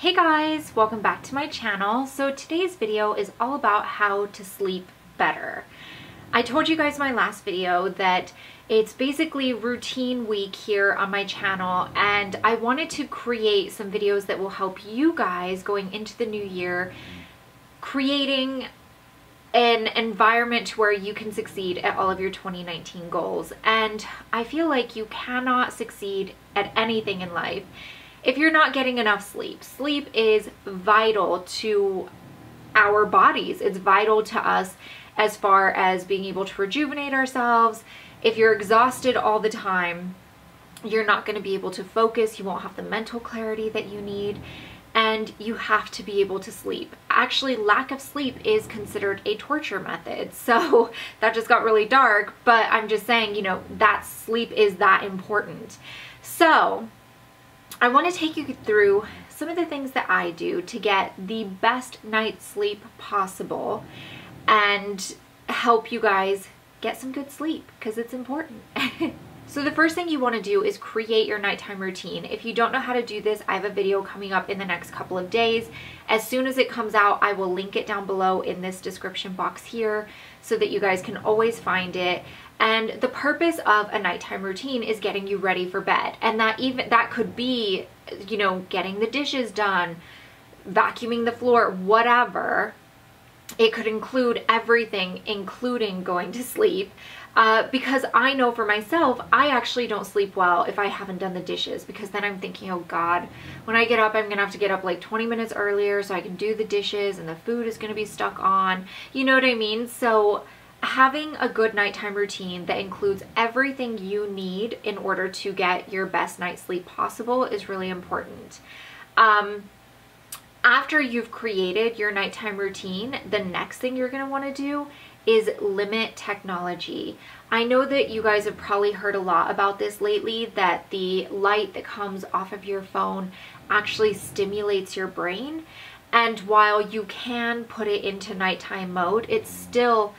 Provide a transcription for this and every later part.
Hey guys, welcome back to my channel. So today's video is all about how to sleep better. I told you guys in my last video that it's basically routine week here on my channel, and I wanted to create some videos that will help you guys going into the new year, creating an environment where you can succeed at all of your 2019 goals. And I feel like you cannot succeed at anything in life if you're not getting enough sleep. Sleep is vital to our bodies. It's vital to us as far as being able to rejuvenate ourselves. If you're exhausted all the time, you're not going to be able to focus. You won't have the mental clarity that you need, and you have to be able to sleep. Actually, lack of sleep is considered a torture method. So that just got really dark, but I'm just saying, you know, that sleep is that important. So I want to take you through some of the things that I do to get the best night's sleep possible and help you guys get some good sleep, because it's important. So the first thing you want to do is create your nighttime routine. If you don't know how to do this, I have a video coming up in the next couple of days. As soon as it comes out, I will link it down below in this description box here so that you guys can always find it. And the purpose of a nighttime routine is getting you ready for bed. And that could be, you know, getting the dishes done, vacuuming the floor, whatever. It could include everything, including going to sleep. Because I know for myself, I actually don't sleep well if I haven't done the dishes, because then I'm thinking, oh God, when I get up, I'm gonna have to get up like 20 minutes earlier so I can do the dishes, and the food is gonna be stuck on. You know what I mean? So having a good nighttime routine that includes everything you need in order to get your best night's sleep possible is really important. After you've created your nighttime routine, the next thing you're going to want to do is limit technology. I know that you guys have probably heard a lot about this lately, that the light that comes off of your phone actually stimulates your brain. And while you can put it into nighttime mode, it's still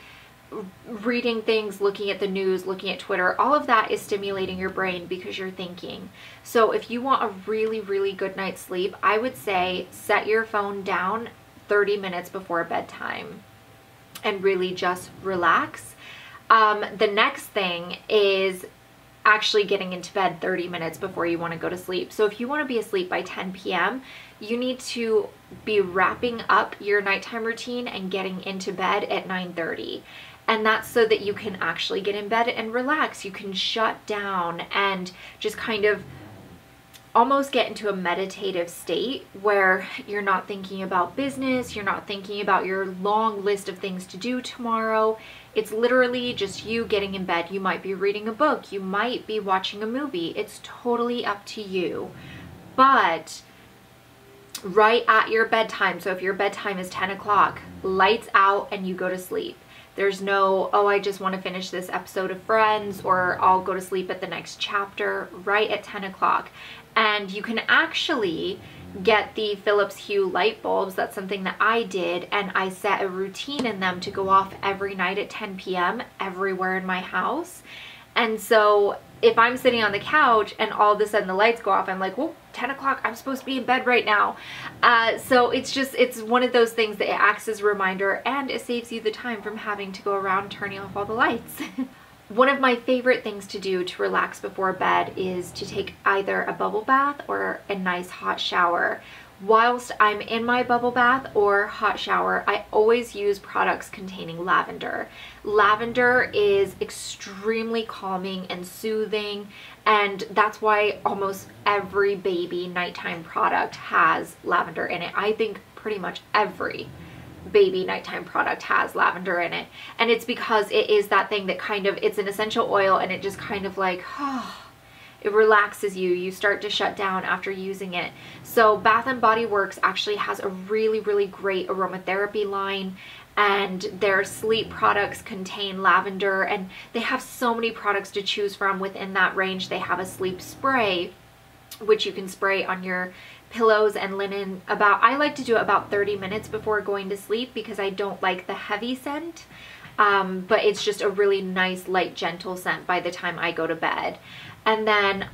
reading things, looking at the news, looking at Twitter, all of that is stimulating your brain because you're thinking. So if you want a really, really good night's sleep, I would say set your phone down 30 minutes before bedtime and really just relax. The next thing is actually getting into bed 30 minutes before you want to go to sleep. So if you want to be asleep by 10 p.m., you need to be wrapping up your nighttime routine and getting into bed at 9:30. And that's so that you can actually get in bed and relax. You can shut down and just kind of almost get into a meditative state where you're not thinking about business, you're not thinking about your long list of things to do tomorrow. It's literally just you getting in bed. You might be reading a book, you might be watching a movie. It's totally up to you. But right at your bedtime, so if your bedtime is 10 o'clock, lights out and you go to sleep. There's no, oh, I just want to finish this episode of Friends, or I'll go to sleep at the next chapter. Right at 10 o'clock. And you can actually get the Philips Hue light bulbs. That's something that I did, and I set a routine in them to go off every night at 10 p.m. everywhere in my house. And so if I'm sitting on the couch and all of a sudden the lights go off, I'm like, well, 10 o'clock, I'm supposed to be in bed right now. So it's one of those things that it acts as a reminder, and it saves you the time from having to go around turning off all the lights. One of my favorite things to do to relax before bed is to take either a bubble bath or a nice hot shower. Whilst I'm in my bubble bath or hot shower, I always use products containing lavender. Lavender is extremely calming and soothing, and that's why almost every baby nighttime product has lavender in it. I think pretty much every baby nighttime product has lavender in it, and it's because it is that thing that kind of, it's an essential oil, and it just kind of like, it relaxes you. You start to shut down after using it. So Bath & Body Works actually has a really, really great aromatherapy line, and their sleep products contain lavender, and they have so many products to choose from within that range. They have a sleep spray, which you can spray on your pillows and linen. I like to do it about 30 minutes before going to sleep because I don't like the heavy scent. but it's just a really nice, light, gentle scent by the time I go to bed. And then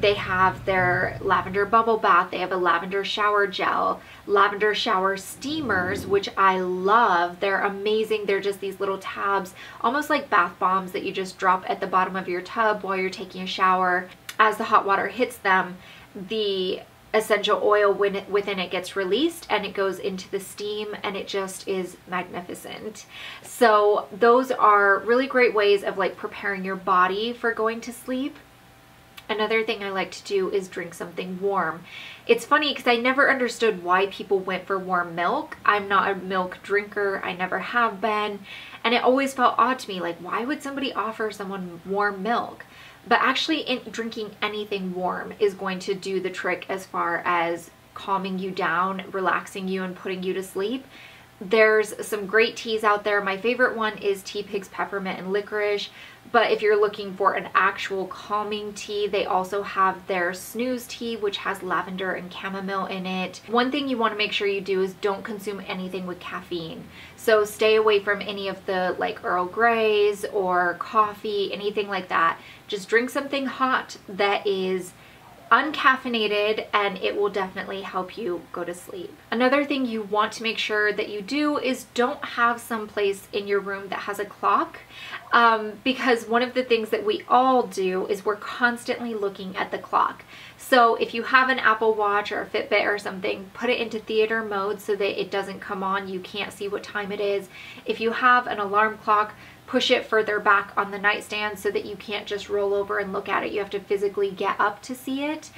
they have their lavender bubble bath. They have a lavender shower gel, lavender shower steamers, which I love. They're amazing. They're just these little tabs, almost like bath bombs that you just drop at the bottom of your tub while you're taking a shower. As the hot water hits them, the essential oil within it gets released and it goes into the steam, and it just is magnificent. So those are really great ways of like preparing your body for going to sleep. Another thing I like to do is drink something warm. It's funny because I never understood why people went for warm milk. I'm not a milk drinker. I never have been. And it always felt odd to me, like, why would somebody offer someone warm milk? But actually, drinking anything warm is going to do the trick as far as calming you down, relaxing you, and putting you to sleep. There's some great teas out there. My favorite one is Tea Pig's Peppermint and Licorice. But if you're looking for an actual calming tea, they also have their Snooze tea, which has lavender and chamomile in it. One thing you want to make sure you do is don't consume anything with caffeine. So stay away from any of the like Earl Greys or coffee, anything like that. Just drink something hot that is uncaffeinated, and it will definitely help you go to sleep. Another thing you want to make sure that you do is don't have some place in your room that has a clock, because one of the things that we all do is we're constantly looking at the clock. So if you have an Apple Watch or a Fitbit or something, put it into theater mode so that it doesn't come on, you can't see what time it is. If you have an alarm clock, push it further back on the nightstand so that you can't just roll over and look at it. You have to physically get up to see it.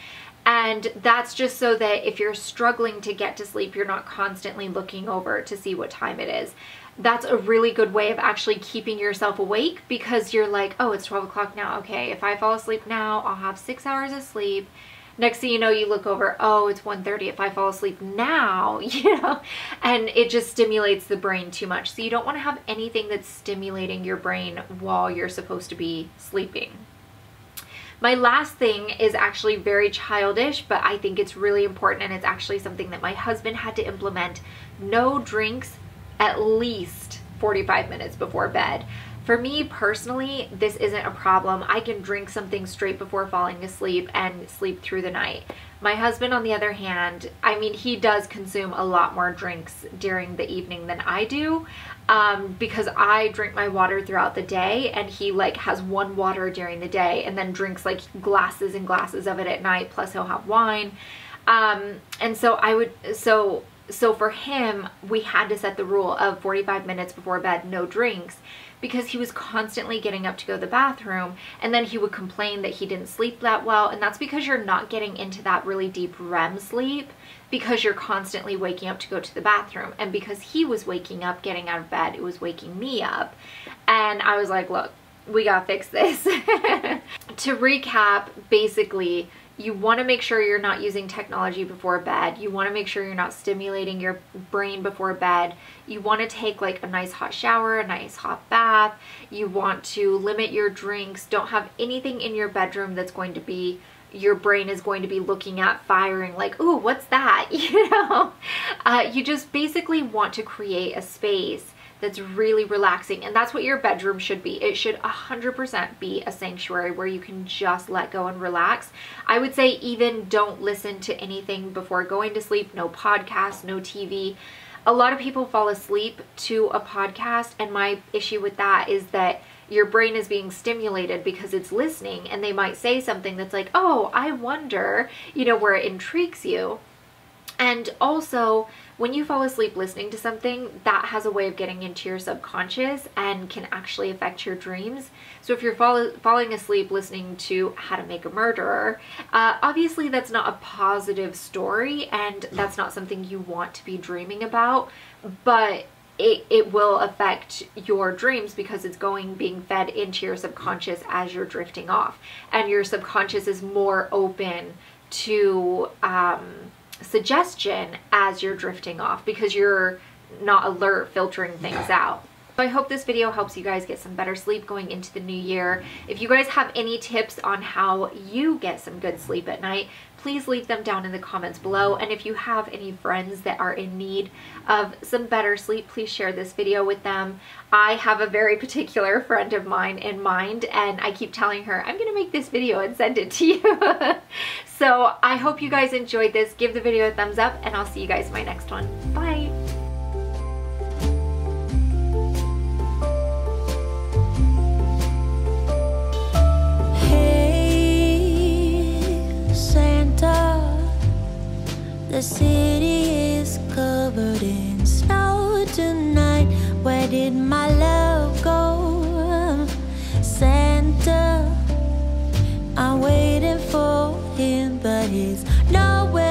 And that's just so that if you're struggling to get to sleep, you're not constantly looking over to see what time it is. That's a really good way of actually keeping yourself awake, because you're like, oh, it's 12 o'clock now. Okay, if I fall asleep now, I'll have 6 hours of sleep. Next thing you know, you look over, oh, it's 1:30. If I fall asleep now, you know, and it just stimulates the brain too much. So you don't want to have anything that's stimulating your brain while you're supposed to be sleeping. My last thing is actually very childish, but I think it's really important, and it's actually something that my husband had to implement. No drinks at least 45 minutes before bed. For me personally, this isn't a problem. I can drink something straight before falling asleep and sleep through the night. My husband, on the other hand, I mean, he does consume a lot more drinks during the evening than I do, because I drink my water throughout the day, and he like has one water during the day and then drinks like glasses and glasses of it at night, plus he'll have wine. And so for him, we had to set the rule of 45 minutes before bed, no drinks, because he was constantly getting up to go to the bathroom, and then he would complain that he didn't sleep that well. And that's because you're not getting into that really deep REM sleep, because you're constantly waking up to go to the bathroom. And because he was waking up, getting out of bed, it was waking me up. And I was like, look, we gotta fix this. To recap, basically, you want to make sure you're not using technology before bed. You want to make sure you're not stimulating your brain before bed. You want to take like a nice hot shower, a nice hot bath. You want to limit your drinks. Don't have anything in your bedroom that's going to be, your brain is going to be looking at, firing like, ooh, what's that? You know, you just basically want to create a space that's really relaxing, and that's what your bedroom should be. It should 100% be a sanctuary where you can just let go and relax. I would say even don't listen to anything before going to sleep. No podcasts, no TV. A lot of people fall asleep to a podcast, and my issue with that is that your brain is being stimulated because it's listening, and they might say something that's like, oh, I wonder, you know, where it intrigues you. And also, when you fall asleep listening to something, that has a way of getting into your subconscious and can actually affect your dreams. So if you're falling asleep listening to How to Make a Murderer, obviously that's not a positive story, and that's not something you want to be dreaming about, but it will affect your dreams because it's being fed into your subconscious as you're drifting off. And your subconscious is more open to suggestion as you're drifting off because you're not alert, filtering things out. I hope this video helps you guys get some better sleep going into the new year. If you guys have any tips on how you get some good sleep at night, please leave them down in the comments below. And if you have any friends that are in need of some better sleep, please share this video with them. I have a very particular friend of mine in mind, and I keep telling her I'm gonna make this video and send it to you. So I hope you guys enjoyed this. Give the video a thumbs up, and I'll see you guys in my next one. Bye. The city is covered in snow tonight. Where did my love go? Santa, I'm waiting for him, but he's nowhere.